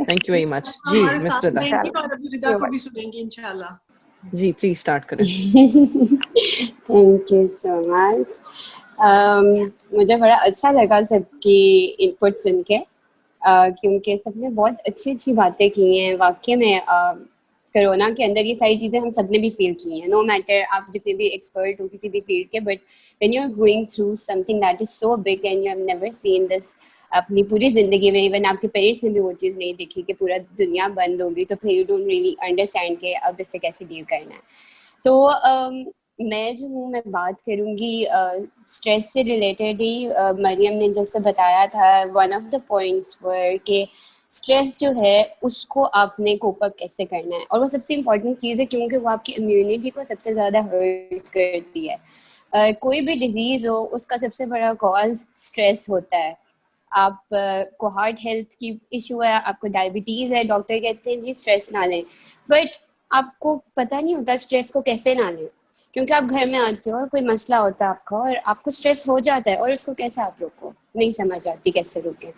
Thank you very much जी। हमारे miss साथ रिदा रहेंगे और अभी रिदा को भी सुनेंगे इंशाल्लाह। जी, प्लीज स्टार्ट करें। Thank you so much. मुझे बड़ा अच्छा लगा सबकी इनपुट सुन के, क्योंकि सबने बहुत अच्छी अच्छी बातें की हैं। वाकई में कोरोना के अंदर ये सारी चीज़ें हम सबने भी फील की हैं, नो मैटर आप जितने भी एक्सपर्ट हो किसी भी फील्ड के, but when you are going through something that is so big and you have never seen this अपनी पूरी जिंदगी में, इवन आपके पेरेंट्स ने भी वो चीज़ नहीं देखी कि पूरा दुनिया बंद होगी, तो फिर यू डोंट रियली अंडरस्टैंड कि अब इससे कैसे डील करना है। तो मैं जो हूँ, मैं बात करूँगी स्ट्रेस से रिलेटेड ही। मरियम ने जैसे बताया था, one of the points were कि स्ट्रेस जो है उसको आपने कोप अप कैसे करना है, और वो सबसे इम्पोर्टेंट चीज़ है क्योंकि वो आपकी इम्यूनिटी को सबसे ज़्यादा हर्ट करती है। कोई भी डिजीज़ हो उसका सबसे बड़ा कॉज स्ट्रेस होता है। आप को हार्ट हेल्थ की इशू है, आपको डायबिटीज़ है, डॉक्टर कहते हैं जी स्ट्रेस ना लें, बट आपको पता नहीं होता स्ट्रेस को कैसे ना लें, क्योंकि आप घर में आते हो और कोई मसला होता है आपका और आपको स्ट्रेस हो जाता है, और उसको कैसे आप रोको, नहीं समझ आती कैसे रोकें।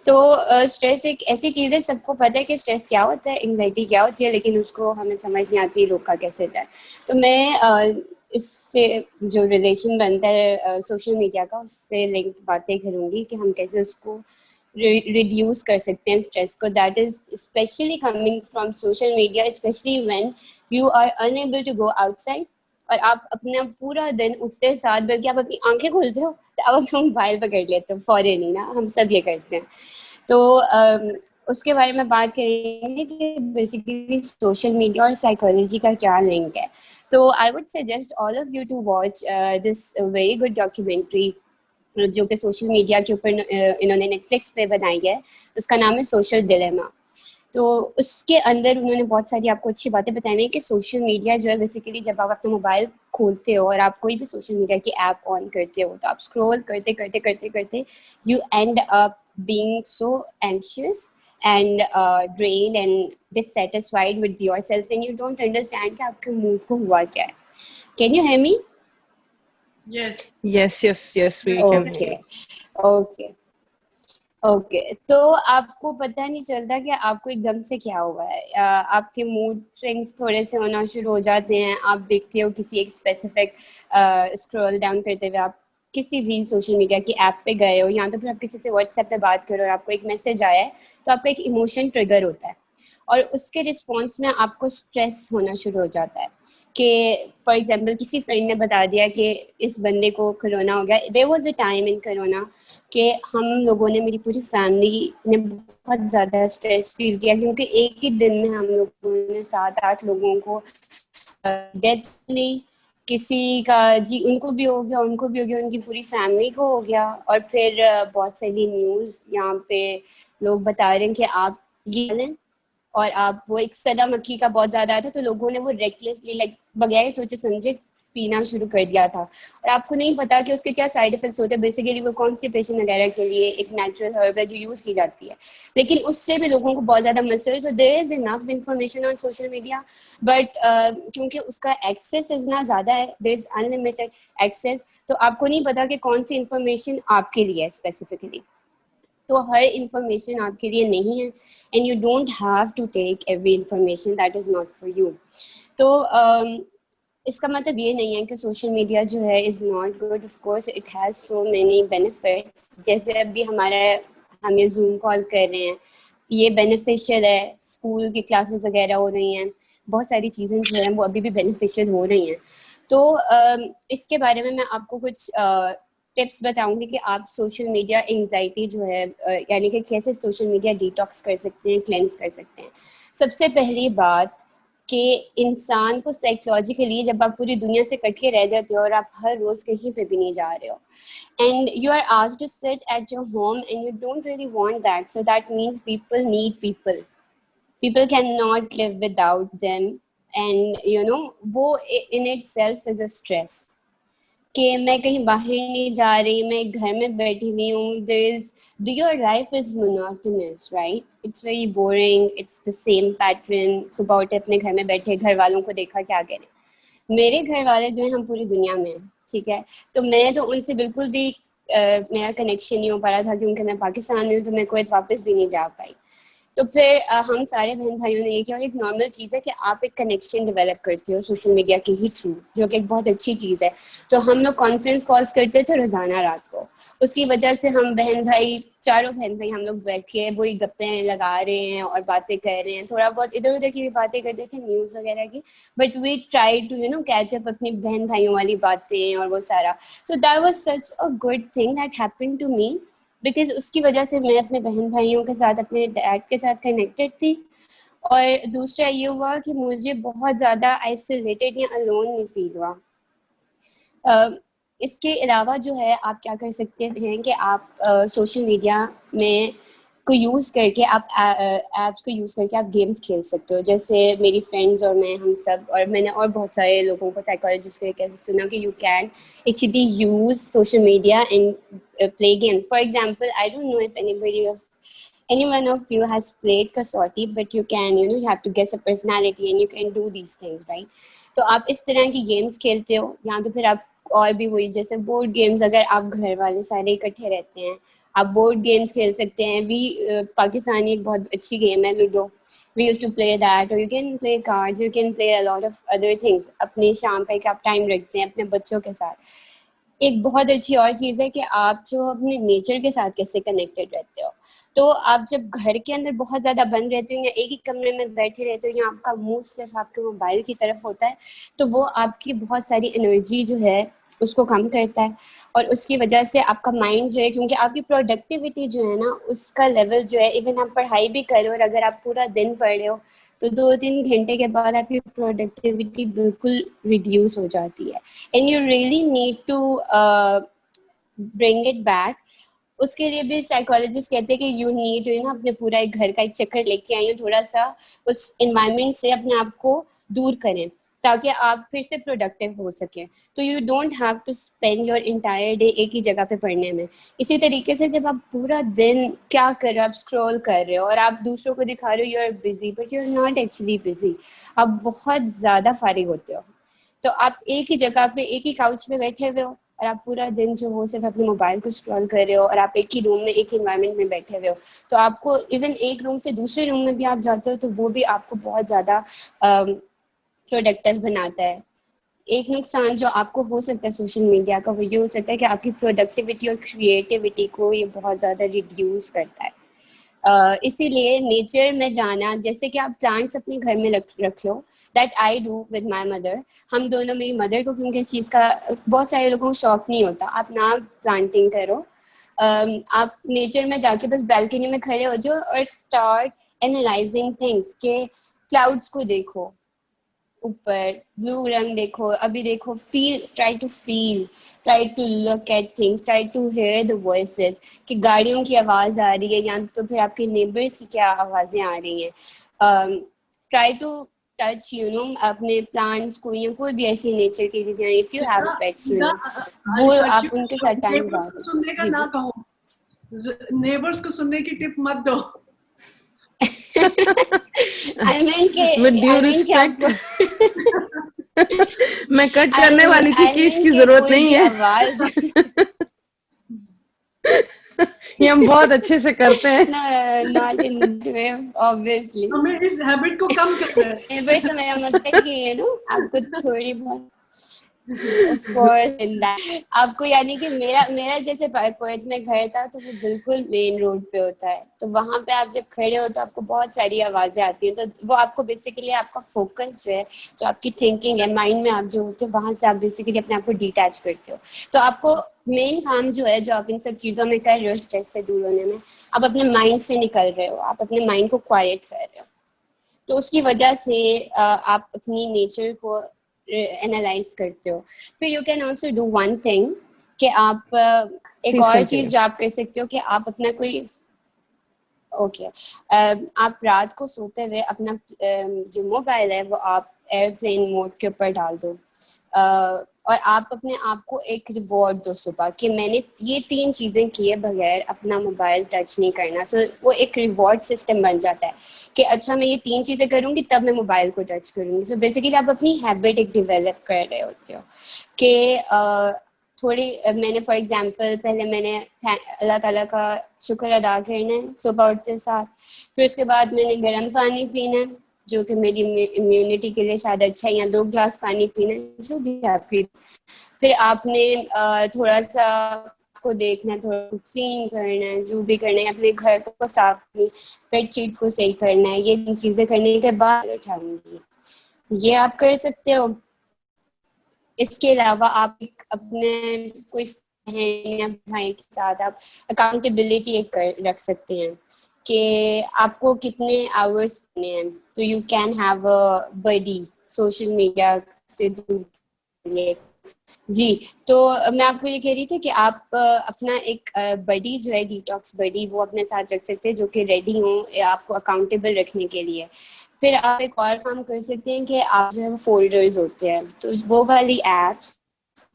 तो स्ट्रेस एक ऐसी चीज़ है, सबको पता है कि स्ट्रेस क्या होता है, एंग्जाइटी क्या होती है, लेकिन उसको हमें समझ नहीं आती रोका कैसे जाए। तो मैं इससे जो रिलेशन बनता है सोशल मीडिया का, उससे लिंक बातें करूँगी कि हम कैसे उसको रिड्यूस कर सकते हैं स्ट्रेस को, that is specially coming from social media, specially when you are unable to go outside, और आप अपना पूरा दिन उठते साथ, बल्कि आप अपनी आंखें खोलते हो तो आप अपना मोबाइल पकड़ लेते हो फौरन ही ना, हम सब ये करते हैं। तो उसके बारे में बात करेंगे कि बेसिकली सोशल मीडिया और साइकोलॉजी का क्या लिंक है। तो I would suggest all of you to watch this very good documentary जो कि सोशल मीडिया के ऊपर इन्होंने नेटफ्लिक्स पे बनाई है, उसका नाम है सोशल डिलेमा। तो उसके अंदर उन्होंने बहुत सारी आपको अच्छी बातें बताई हैं कि सोशल मीडिया जो है बेसिकली जब आप अपना मोबाइल खोलते हो और आप कोई भी सोशल मीडिया की ऐप ऑन करते हो, तो आप स्क्रॉल करते करते करते करते you and up being so anxious and drained and dissatisfied with yourself, and you don't understand कि आपके मूड को हुआ क्या है। Can you hear me? Yes. Yes, yes, yes, we can hear you. Okay. Okay तो आपको पता नहीं चलता कि आपको एकदम से क्या हुआ है। आपके मूड स्विंग्स थोड़े से होना शुरू हो जाते हैं। आप देखते हो किसी एक स्पेसिफिक स्क्रॉल डाउन करते हुए आप किसी भी सोशल मीडिया की ऐप पे गए हो, या तो फिर आप किसी से व्हाट्सएप पे बात करो और आपको एक मैसेज आया है, तो आपका एक इमोशन ट्रिगर होता है और उसके रिस्पॉन्स में आपको स्ट्रेस होना शुरू हो जाता है। कि फॉर एग्जाम्पल किसी फ्रेंड ने बता दिया कि इस बंदे को कोरोना हो गया। There was a time in corona कि हम लोगों ने, मेरी पूरी फैमिली ने बहुत ज़्यादा स्ट्रेस फील किया, क्योंकि एक ही दिन में हम लोगों ने 7-8 लोगों को डेथ ली। किसी का जी उनको भी हो गया, उनको भी हो गया, उनकी पूरी फैमिली को हो गया। और फिर बहुत सारी न्यूज़ यहाँ पे लोग बता रहे हैं कि आप ये लें, और आप वो एक सदा मक्खी का बहुत ज्यादा आया था, तो लोगों ने वो रेकलेसली लाइक बगैर सोचे समझे पीना शुरू कर दिया था। और आपको नहीं पता कि उसके क्या साइड इफेक्ट्स होते हैं। बेसिकली वो कॉन्स्टिपेशन वगैरह के लिए एक नेचुरल हर्ब है जो यूज की जाती है, लेकिन उससे भी लोगों को बहुत ज्यादा मसला है। So there is enough information on social media, but क्योंकि उसका एक्सेस इतना ज्यादा है, देयर इज अनलिमिटेड एक्सेस, तो आपको नहीं पता कि कौन सी इंफॉर्मेशन आपके लिए है स्पेसिफिकली। तो हर इंफॉर्मेशन आपके लिए नहीं है, and you don't have to take every information that is not for you. तो इसका मतलब ये नहीं है कि सोशल मीडिया जो है is not good. Of course it has so many benefits. जैसे अभी हम ये जूम कॉल कर रहे हैं, ये बेनिफिशियल है। स्कूल की क्लासेस वगैरह हो रही हैं, बहुत सारी चीज़ें जो हैं वो अभी भी बेनिफिशियल हो रही हैं। तो इसके बारे में मैं आपको कुछ टिप्स बताऊंगी कि आप सोशल मीडिया एंजाइटी जो है यानी कि कैसे सोशल मीडिया डिटॉक्स कर सकते हैं, क्लेंस कर सकते हैं। सबसे पहली बात कि इंसान को साइकोलॉजिकली जब आप पूरी दुनिया से कट के रह जाते हो और आप हर रोज कहीं पे भी नहीं जा रहे हो, and you are asked to sit at your home and you don't really want that, so that means people need people cannot live without them, and you know वो in itself is a stress कि मैं कहीं बाहर नहीं जा रही, मैं घर में बैठी हुई हूँ। Your life is monotonous, right? It's very boring, it's the same pattern. सुबह उठे अपने घर में बैठे, घर वालों को देखा, क्या करें। मेरे घर वाले जो हैं हम पूरी दुनिया में हैं, ठीक है, तो मैं तो उनसे बिल्कुल भी मेरा कनेक्शन नहीं हो पा रहा था, क्योंकि मैं पाकिस्तान में हूँ तो मैं कुवैत वापस भी नहीं जा पाई। तो फिर हम सारे बहन भाइयों ने ये किया, और एक नॉर्मल चीज़ है कि आप एक कनेक्शन डेवलप करते हो सोशल मीडिया के ही थ्रू, जो कि एक बहुत अच्छी चीज़ है। तो हम लोग कॉन्फ्रेंस कॉल्स करते थे रोज़ाना रात को, उसकी वजह से हम बहन भाई, चारों बहन भाई हम लोग बैठ के वही गप्पे लगा रहे हैं और बातें कर रहे हैं, थोड़ा बहुत इधर उधर की भी बातें करते थे, न्यूज़ वगैरह की, but we try to catch up अपनी बहन भाइयों वाली बातें और वो सारा। So that was such a good thing that happened to me, because उसकी वजह से मैं अपने बहन भाइयों के साथ, अपने डैड के साथ कनेक्टेड थी। और दूसरा ये हुआ कि मुझे बहुत ज़्यादा आइसोलेटेड या अलोन नहीं फील हुआ। इसके अलावा जो है आप क्या कर सकते हैं कि आप सोशल मीडिया में को यूज़ करके आप ऐप्स को यूज़ करके आप गेम्स खेल सकते हो। जैसे मेरी फ्रेंड्स और मैं, हम सब, और मैंने और बहुत सारे लोगों को, साइकोलॉजिस्ट के कैसे सुना कि you can actually use social media and play games. For example, I don't know if any one of you has played Kasauti, but you can, you have to guess a personality and you can do these things, right? तो आप इस तरह की games खेलते हो, या तो फिर आप और भी वही जैसे बोर्ड गेम्स, अगर आप घर वाले सारे इकट्ठे रहते हैं आप बोर्ड गेम्स खेल सकते हैं। पाकिस्तानी एक बहुत अच्छी गेम है ludo, we used to play that, or you can play cards, you can play a lot of other things। अपने शाम का एक आप टाइम रखते हैं अपने बच्चों के साथ। एक बहुत अच्छी और चीज़ है कि आप जो अपने नेचर के साथ कैसे कनेक्टेड रहते हो। तो आप जब घर के अंदर बहुत ज़्यादा बंद रहते हो या एक ही कमरे में बैठे रहते हो या आपका मूड सिर्फ आपके मोबाइल की तरफ होता है, तो वो आपकी बहुत सारी एनर्जी जो है उसको कम करता है, और उसकी वजह से आपका माइंड जो है, क्योंकि आपकी प्रोडक्टिविटी जो है ना उसका लेवल जो है, इवन आप पढ़ाई भी करो और अगर आप पूरा दिन पढ़ रहे हो तो 2-3 घंटे के बाद आपकी प्रोडक्टिविटी बिल्कुल रिड्यूस हो जाती है, and you really need to bring it back. उसके लिए भी साइकोलॉजिस्ट कहते हैं कि यू नीड अपने पूरा एक घर का एक चक्कर लेके आइए, थोड़ा सा उस एनवायरनमेंट से अपने आप को दूर करें ताकि आप फिर से प्रोडक्टिव हो सके। तो you don't have to spend your entire day एक ही जगह पे पढ़ने में। इसी तरीके से जब आप पूरा दिन क्या कर रहे हो, आप स्क्रॉल कर रहे हो और आप दूसरों को दिखा रहे हो you are busy, but you are not actually busy, आप बहुत ज़्यादा फारिग होते हो। तो आप एक ही जगह पे एक ही काउच पे बैठे हुए हो और आप पूरा दिन जो हो सिर्फ अपने मोबाइल को स्क्रॉल कर रहे हो, और आप एक ही रूम में एक ही एनवायरनमेंट में बैठे हुए हो, तो आपको इवन एक रूम से दूसरे रूम में भी आप जाते हो तो वो भी आपको बहुत ज़्यादा प्रोडक्टिव बनाता है। एक नुकसान जो आपको हो सकता है सोशल मीडिया का वो ये हो सकता है कि आपकी प्रोडक्टिविटी और क्रिएटिविटी को ये बहुत ज़्यादा रिड्यूस करता है। इसीलिए नेचर में जाना, जैसे कि आप प्लांट्स अपने घर में रख लो, that I do with my mother. हम दोनों, मेरी मदर को क्योंकि इस चीज़ का बहुत सारे लोगों को शौक नहीं होता, आप ना प्लांटिंग करो, आप नेचर में जाके बस बैल्कनी में खड़े हो जाओ और स्टार्ट एनालाइजिंग थिंग्स के क्लाउड्स को देखो, ऊपर ब्लू रंग देखो, अभी देखो, try to look at things, try to hear the voices कि गाड़ियों की आवाज़ आ रही है या तो फिर आपके नेबर्स की क्या आवाज़ें आ रही हैं। ट्राई टू टच अपने प्लांट्स को या कोई भी ऐसी नेचर की चीज़ें, इफ यू हैव पेट्स वो आप उनके साथ टाइम गुजारो। सुनने का ना कहो, नेबर्स को सुनने की टिप मत दो। With due respect, मैं कट करने वाली थी कि इसकी जरूरत नहीं है। ये हम बहुत अच्छे से करते हैं। Not in that way, obviously. हमें इस हैबिट को कम करना है। नेबर तो मेरा मतलब कि आपको थोड़ी बहुत of course in that, आपको यानी कि मेरा जैसे पोएट में घर था तो वो बिल्कुल मेन रोड पे होता है, तो वहाँ पे आप जब खड़े हो तो आपको बहुत सारी आवाज़ें आती हैं, तो वो आपको बेसिकली आपका फोकस जो है, जो आपकी थिंकिंग है, माइंड में आप जो होते हो वहाँ से आप बेसिकली अपने आप को डिटैच करते हो। तो आपको मेन काम जो है, जो आप इन सब चीज़ों में कर रहे हो स्ट्रेस से दूर होने में, आप अपने माइंड से निकल रहे हो, आप अपने माइंड को क्वाइट कर रहे हो, तो उसकी वजह से आप अपनी नेचर को एनालाइज करते हो। फिर you can also do one thing कि आप एक और चीज़ जो आप कर सकते हो कि आप अपना कोई आप रात को सोते हुए अपना जो मोबाइल है वो आप एयरप्लेन मोड के ऊपर डाल दो, और आप अपने आप को एक रिवॉर्ड दो सुबह कि मैंने ये 3 चीज़ें किए बगैर अपना मोबाइल टच नहीं करना। सो वो एक रिवॉर्ड सिस्टम बन जाता है कि अच्छा मैं ये 3 चीज़ें करूँगी तब मैं मोबाइल को टच करूँगी। सो बेसिकली आप अपनी हैबिट एक डेवलप कर रहे होते हो कि थोड़ी मैंने फॉर एग्जांपल पहले मैंने अल्लाह ताला का शुक्र अदा करना है सुबह उठते साथ, फिर उसके बाद मैंने गर्म पानी पीना है जो कि मेरी इम्यूनिटी के लिए शायद अच्छा है, या 2 ग्लास पानी पीना है जो भी आपकी। फिर आपने थोड़ा सा को देखना है, थोड़ा क्लीन करना है, जो भी करना है, अपने घर को साफ करना, बेडशीट को सही करना है, ये चीजें करने के बाद उठाऊंगी, ये आप कर सकते हो। इसके अलावा आप अपने कोई बहन या भाई के साथ आप अकाउंटेबिलिटी एक रख सकते हैं कि आपको कितने आवर्स करने हैं, तो you can have a buddy social media से दूर के लिए। जी, तो मैं आपको ये कह रही थी कि आप अपना एक बडी जो है डिटॉक्स बडी वो अपने साथ रख सकते हैं जो कि रेडी हो आपको अकाउंटेबल रखने के लिए। फिर आप एक और काम कर सकते हैं कि आप जो है फोल्डर्स होते हैं, तो वो वाली एप्स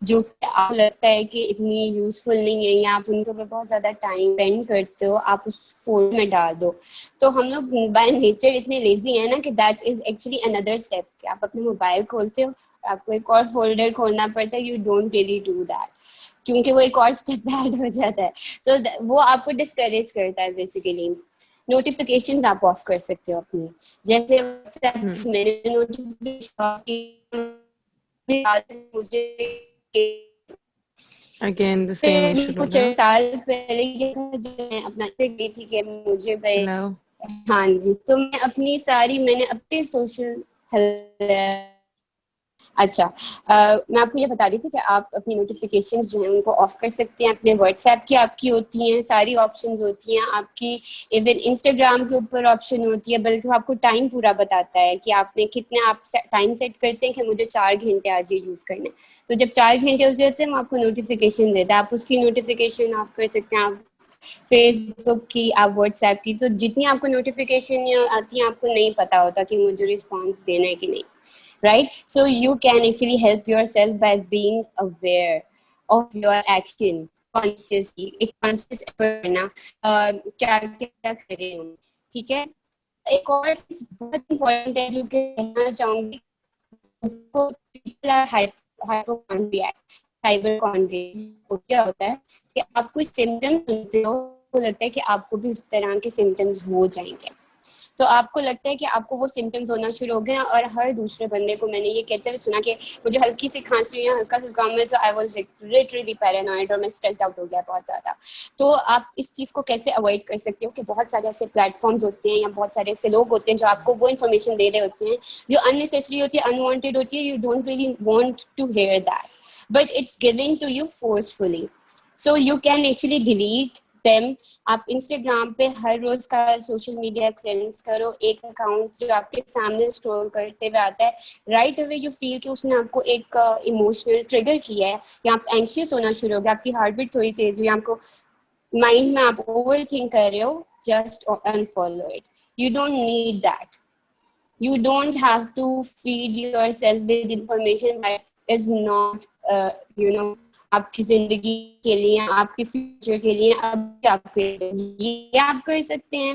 जो आपको लगता है कि इतनी यूजफुल नहीं है या आप उनके ऊपर बहुत ज़्यादा टाइम स्पेंड करते हो, आप उस फोल्डर में डाल दो। तो हम लोग बाय नेचर इतने लेजी हैं ना कि that is actually another step कि आप अपने मोबाइल खोलते हो, आपको एक और फोल्डर खोलना पड़ता है, you don't really do that क्योंकि वो एक और स्टेप ऐड हो जाता है, तो वो आपको डिस्करेज करता है बेसिकली। नोटिफिकेशंस आप ऑफ कर सकते हो अपनी, जैसे WhatsApp मैंने नोटिफिकेशन ऑफ की, मुझे अगेन द सेम फिर इशू कुछ होगा। साल पहले ये था जो मैं अपना से गई थी कि मुझे भाई, हेलो। हाँ जी, तो मैं अपनी सारी मैंने अपने सोशल अच्छा मैं आपको ये बता रही थी कि आप अपनी नोटिफिकेशंस जो हैं उनको ऑफ कर सकते हैं। अपने व्हाट्सएप की आपकी होती हैं सारी ऑप्शंस होती हैं आपकी, इवन इंस्टाग्राम के ऊपर ऑप्शन होती है, बल्कि वो आपको टाइम पूरा बताता है कि आपने कितने आप टाइम सेट करते हैं कि मुझे 4 घंटे आज ये यूज़ करने, तो जब 4 घंटे हो जाते हैं वो आपको नोटिफिकेशन देता है, आप उसकी नोटिफिकेशन ऑफ कर सकते हैं। आप फेसबुक की, आप व्हाट्सएप की, तो जितनी आपको नोटिफिकेशन आती हैं आपको नहीं पता होता कि मुझे रिस्पॉन्स देना है कि नहीं, right? So you can actually help yourself by being aware of your actions consciously, एक conscious effort करना क्या क्या कर रहे हो, ठीक है। एक और चीज बहुत इम्पोर्टेंट है जो कि कहना चाहूंगी, people are hypochondriac, हाइपरकॉन्ड्रिया क्या होता है कि आप कुछ सिम्टम्स सुनते हो तो लगता है कि आपको भी उस तरह के सिम्टम्स हो जाएंगे, तो आपको लगता है कि आपको वो सिम्टम्स होना शुरू हो गए। और हर दूसरे बंदे को मैंने ये कहते हुए सुना कि मुझे हल्की सी खांसी या हल्का सा जुकाम है तो आई वाज लिटरली पैरानॉइड और मैं स्ट्रेस्ड आउट हो गया बहुत ज़्यादा। तो आप इस चीज़ को कैसे अवॉइड कर सकते हो कि बहुत सारे ऐसे प्लेटफॉर्म्स होते हैं या बहुत सारे ऐसे लोग होते हैं जो आपको वो इन्फॉर्मेशन दे रहे होते हैं जो अननेसेसरी होती है, अनवांटेड होती है, you don't really want to hear that, but it's given to you forcefully, so you can actually delete them. आप इंस्टाग्राम पे हर रोज का सोशल मीडिया क्लेंस करो, एक अकाउंट जो आपके सामने स्क्रॉल करते हुए आता है, राइट अवे यू फील कि उसने आपको एक इमोशनल ट्रिगर किया है या आप एंशियस होना शुरू हो गया, आपकी हार्ट बीट थोड़ी सी हुई, आपको माइंड में आप ओवर थिंक कर रहे हो, just unfollow it, you don't need that, you don't have to feed yourself with information that is not you know आपकी जिंदगी के लिए, आपके फ्यूचर के लिए अब ये आप कर सकते हैं।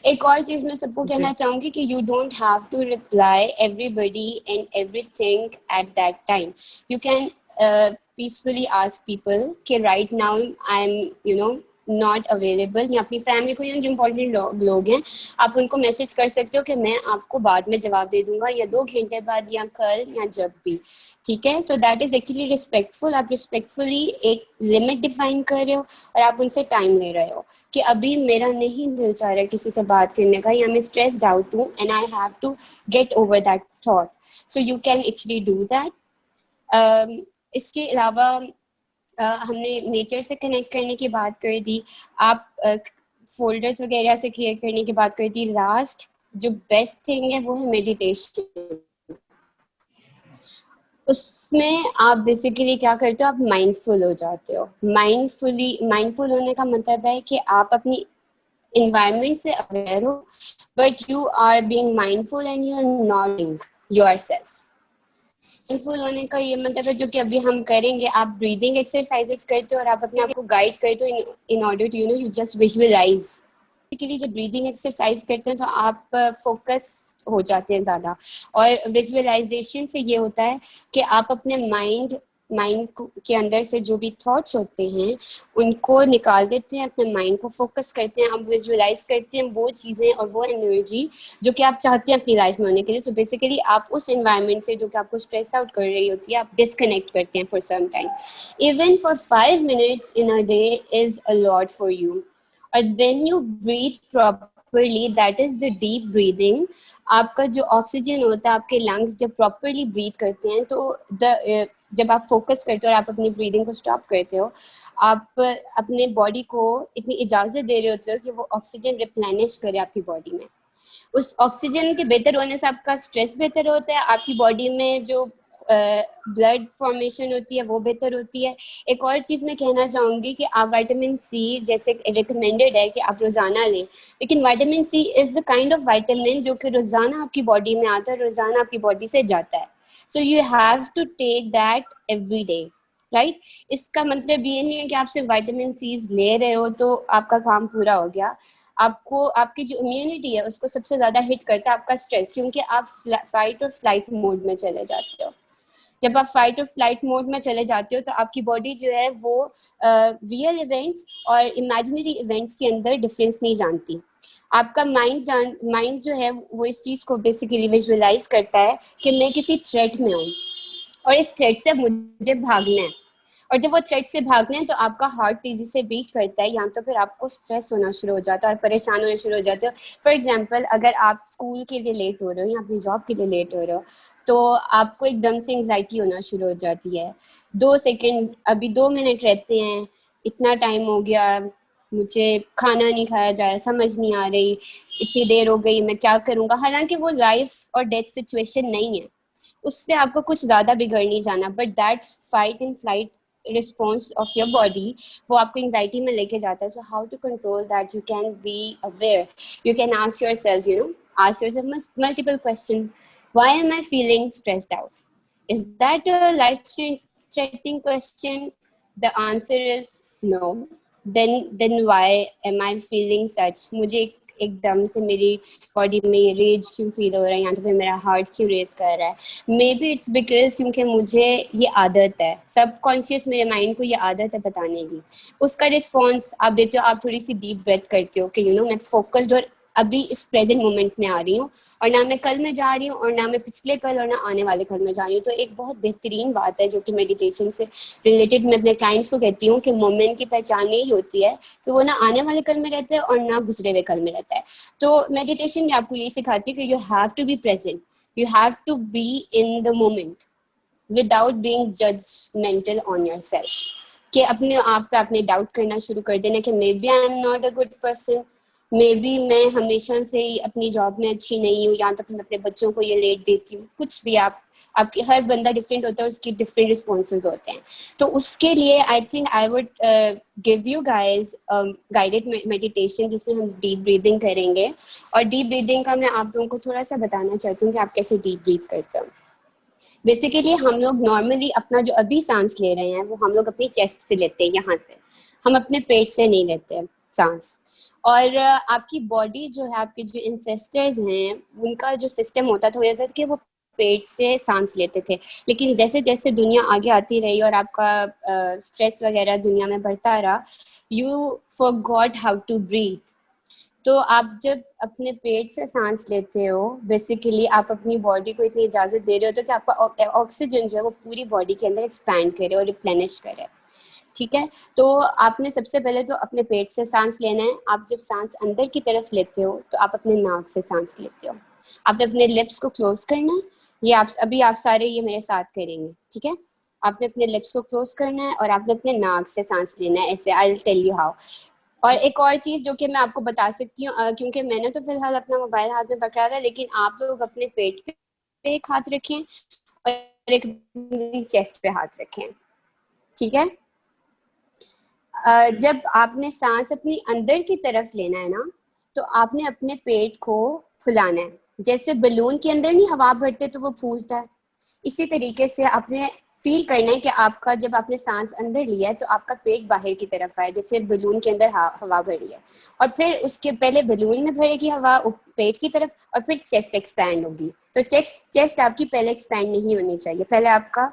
एक और चीज मैं सबको कहना चाहूंगी कि you don't have to reply everybody and everything at that time, you can peacefully ask people कि right now I am not available, या अपनी फैमिली को या जो इम्पोर्टेंट लोग हैं आप उनको मैसेज कर सकते हो कि मैं आपको बाद में जवाब दे दूंगा या 2 घंटे बाद या कल या जब भी, ठीक है। So that is actually respectful, आप रिस्पेक्टफुली एक लिमिट डिफाइन कर रहे हो और आप उनसे टाइम ले रहे हो कि अभी मेरा नहीं दिल चाह रहा है किसी से बात करने का या मैं स्ट्रेस्ड आउट हूँ and I have to get over that thought, so you can actually do that. इसके अलावा हमने नेचर से कनेक्ट करने की बात कर दी, आप फोल्डर्स वगैरह से क्रिएट करने की बात कर दी, लास्ट जो बेस्ट थिंग है वो है मेडिटेशन। उसमें आप बेसिकली क्या करते हो, आप माइंडफुल हो जाते हो। माइंडफुल होने का मतलब है कि आप अपनी environment से अवेयर हो but you are being mindful and you are noting yourself. Mindful होने का ये मतलब है जो कि अभी हम करेंगे, आप ब्रीदिंग एक्सरसाइजेस करते हो और आप अपने आप को गाइड करते हो in order to you just visualise. Basically जब ब्रीदिंग एक्सरसाइज करते हैं तो आप फोकस हो जाते हैं ज़्यादा, और विजुअलाइजेशन से ये होता है कि आप अपने माइंड माइंड के अंदर से जो भी थॉट्स होते हैं उनको निकाल देते हैं, अपने माइंड को फोकस करते हैं, अब विजुअलाइज करते हैं वो चीज़ें और वो एनर्जी जो कि आप चाहते हैं अपनी लाइफ में होने के लिए। सो बेसिकली आप उस एनवायरनमेंट से जो कि आपको स्ट्रेस आउट कर रही होती है, आप डिस्कनेक्ट करते हैं for some time. Even for 5 minutes in a day is a lot for you. And when you breathe properly, that is the deep breathing, आपका जो ऑक्सीजन होता है, आपके लंग्स जब प्रॉपरली ब्रीथ करते हैं तो जब आप फोकस करते हो और आप अपनी ब्रीदिंग को स्टॉप करते हो, आप अपने बॉडी को इतनी इजाज़त दे रहे होते हो कि वो ऑक्सीजन रिप्लेनिश करे आपकी बॉडी में। उस ऑक्सीजन के बेहतर होने से आपका स्ट्रेस बेहतर होता है, आपकी बॉडी में जो ब्लड फॉर्मेशन होती है वो बेहतर होती है। एक और चीज़ मैं कहना चाहूँगी कि आप विटामिन सी जैसे रिकमेंडेड है कि आप रोज़ाना लें, लेकिन vitamin C is the kind of vitamin जो कि रोज़ाना आपकी बॉडी में आता है, रोज़ाना आपकी बॉडी से जाता है। So you have to take that every day, right. इसका मतलब ये नहीं है कि आप सिर्फ विटामिन सीज ले रहे हो तो आपका काम पूरा हो गया। आपको आपकी जो इम्यूनिटी है उसको सबसे ज़्यादा हिट करता है आपका स्ट्रेस, क्योंकि आप फाइट और फ्लाइट मोड में चले जाते हो। जब आप फाइट और फ्लाइट मोड में चले जाते हो तो आपकी बॉडी जो है वो रियल इवेंट्स और इमेजिनरी इवेंट्स के अंदर डिफरेंस नहीं जानती। आपका माइंड जो है वो इस चीज़ को बेसिकली विजुअलाइज करता है कि मैं किसी थ्रेट में हूँ और इस थ्रेट से मुझे भागना है, और जब वो थ्रेट से भागना है तो आपका हार्ट तेज़ी से बीट करता है, या तो फिर आपको स्ट्रेस होना शुरू हो जाता है और परेशान होना शुरू हो जाते हो। फॉर एग्जांपल, अगर आप स्कूल के लिए लेट हो रहे हो या अपनी जॉब के लिए लेट हो रहे हो तो आपको एकदम से एंग्जाइटी होना शुरू हो जाती है। 2 सेकंड, अभी 2 मिनट रहते हैं, इतना टाइम हो गया, मुझे खाना नहीं खाया जा रहा, समझ नहीं आ रही, इतनी देर हो गई, मैं क्या करूँगा। हालांकि वो लाइफ और डेथ सिचुएशन नहीं है, उससे आपको कुछ ज़्यादा बिगड़ नहीं जाना, but that fight and flight response of your body वो आपको एंग्जाइटी में लेके जाता है। So how to control that, you can be aware, you can ask yourself, ask yourself multiple questions. Why am I feeling stressed out? Is that a life-threatening question? The answer is no. Then why am I feeling such? मुझे एकदम से मेरी body में ये raise क्यों feel हो रहा है, या तो फिर मेरा हार्ट क्यों रेस कर रहा है? मे बी इट्स बिकॉज क्योंकि मुझे ये आदत है, सबकॉन्शियस मेरे माइंड को ये आदत है बताने की। उसका रिस्पॉन्स आप देते हो, आप थोड़ी सी डीप ब्रेथ करते हो कि मैं फोकस्ड और अभी इस प्रेजेंट मोमेंट में आ रही हूँ, और ना मैं कल में जा रही हूँ और ना मैं पिछले कल और ना आने वाले कल में जा रही हूँ। तो एक बहुत बेहतरीन बात है जो कि मेडिटेशन से रिलेटेड मैं अपने क्लाइंट्स को कहती हूँ कि मोमेंट की पहचान यही होती है कि वो ना आने वाले कल में रहता है और ना गुजरे हुए कल में रहता है। तो मेडिटेशन भी आपको ये सिखाती है कि you have to be present, you have to be in the moment without being judgemental on yourself, कि अपने आप पे आपने डाउट करना शुरू कर देना कि maybe I am not a good person, maybe मैं हमेशा से ही अपनी जॉब में अच्छी नहीं हूँ, या तो फिर मैं अपने बच्चों को ये लेट देती हूँ। कुछ भी आपकी हर बंदा डिफरेंट होता है, उसकी डिफरेंट रिस्पॉन्सेज होते हैं। तो उसके लिए I think I would give you guys guided meditation जिसमें हम डीप ब्रीदिंग करेंगे। और डीप ब्रीदिंग का मैं आप लोगों को थोड़ा सा बताना चाहती हूँ कि आप कैसे डीप ब्रीथ करते हो। बेसिकली हम लोग नॉर्मली अपना जो अभी सांस ले रहे हैं वो हम लोग अपनी चेस्ट से लेते हैं, यहाँ से, हम अपने पेट से नहीं लेते हैं सांस। और आपकी बॉडी जो है, आपके जो इंसेस्टर्स हैं, उनका जो सिस्टम होता था वो ये था कि वो पेट से सांस लेते थे। लेकिन जैसे जैसे दुनिया आगे आती रही और आपका स्ट्रेस वगैरह दुनिया में बढ़ता रहा, you forgot how to breathe. तो आप जब अपने पेट से सांस लेते हो, बेसिकली आप अपनी बॉडी को इतनी इजाज़त दे रहे हो तो कि आपका ऑक्सीजन जो है वो पूरी बॉडी के अंदर एक्सपैंड करे और रिप्लेनिश करे। ठीक है, तो आपने सबसे पहले तो अपने पेट से सांस लेना है। आप जब सांस अंदर की तरफ लेते हो तो आप अपने नाक से सांस लेते हो। आपने अपने लिप्स को क्लोज करना है। ये आप सारे ये मेरे साथ करेंगे, ठीक है। आपने अपने लिप्स को क्लोज करना है और आपने अपने नाक से सांस लेना है, ऐसे। I will tell you how. और एक और चीज़ जो कि मैं आपको बता सकती हूँ, क्योंकि मैंने तो फिलहाल अपना मोबाइल हाथ में पकड़ा हुआ है, लेकिन आप लोग अपने पेट पे एक हाथ रखें और एक चेस्ट पे हाथ रखें, ठीक है। जब आपने सांस अपनी अंदर की तरफ लेना है ना, तो आपने अपने पेट को फुलाना है। जैसे बलून के अंदर नहीं हवा भरते तो वो फूलता है, इसी तरीके से आपने फील करना है कि आपका जब आपने सांस अंदर लिया है तो आपका पेट बाहर की तरफ आए, जैसे बलून के अंदर हवा भरी है। और फिर उसके पहले बलून में भरेगी हवा पेट की तरफ, और फिर चेस्ट एक्सपैंड होगी। तो चेस्ट आपकी पहले एक्सपैंड नहीं होनी चाहिए। पहले आपका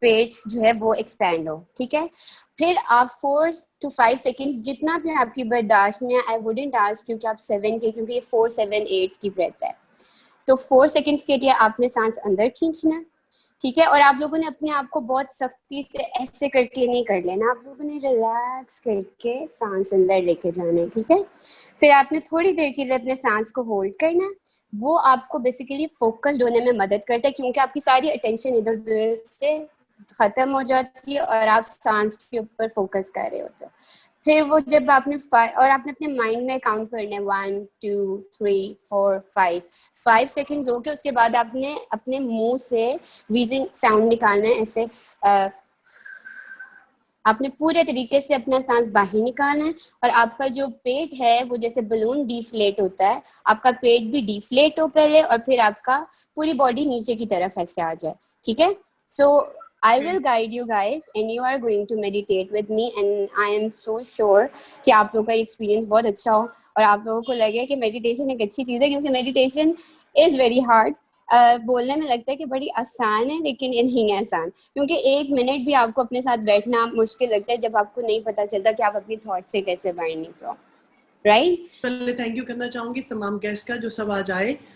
पेट जो है वो एक्सपैंड हो, ठीक है। फिर आप 4 to 5 सेकेंड जितना भी आपकी बर्दाश्त में, आई वुडेंट आस्क यू कि आप 7 के, क्योंकि ये 4, 7, 8 की ब्रेथ है, तो 4 सेकेंड्स के लिए आपने सांस अंदर खींचना है, ठीक है। और आप लोगों ने अपने आप को बहुत सख्ती से ऐसे करके नहीं कर लेना, आप लोगों ने रिलैक्स करके सांस अंदर लेके जाना है, ठीक है। फिर आपने थोड़ी देर के लिए अपने सांस को होल्ड करना है, वो आपको बेसिकली फोकस्ड होने में मदद करता है, क्योंकि आपकी सारी अटेंशन इधर उधर से खत्म हो जाती है और आप सांस के ऊपर फोकस कर रहे होते हो। फिर वो जब आपने और आपने अपने माइंड में काउंट करने 1 2 3 4 5 सेकेंड हो के उसके बाद आपने अपने मुंह से व्हीजिंग साउंड निकालना है, ऐसे आपने पूरे तरीके से अपना सांस बाहर निकालना है, और आपका जो पेट है वो जैसे बलून डिफ्लेट होता है, आपका पेट भी डिफ्लेट हो पहले, और फिर आपका पूरी बॉडी नीचे की तरफ ऐसे आ जाए, ठीक है। सो I will guide you guys and you are going to meditate with me, and I am so sure कि आप लोगों का एक्सपीरियंस बहुत अच्छा हो और आप लोगों को लगे कि मेडिटेशन एक अच्छी चीज़ है, क्योंकि मेडिटेशन इज़ वेरी हार्ड। बोलने में लगता है कि बड़ी आसान है, लेकिन ये नहीं है आसान, क्योंकि 1 मिनट भी आपको अपने साथ बैठना मुश्किल लगता है जब आपको नहीं पता चलता कि आप अपनी थॉट से कैसे बाहर निकलो, राइट। पहले थैंक यू करना चाहूंगी तमाम गेस्ट का जो सब आज आए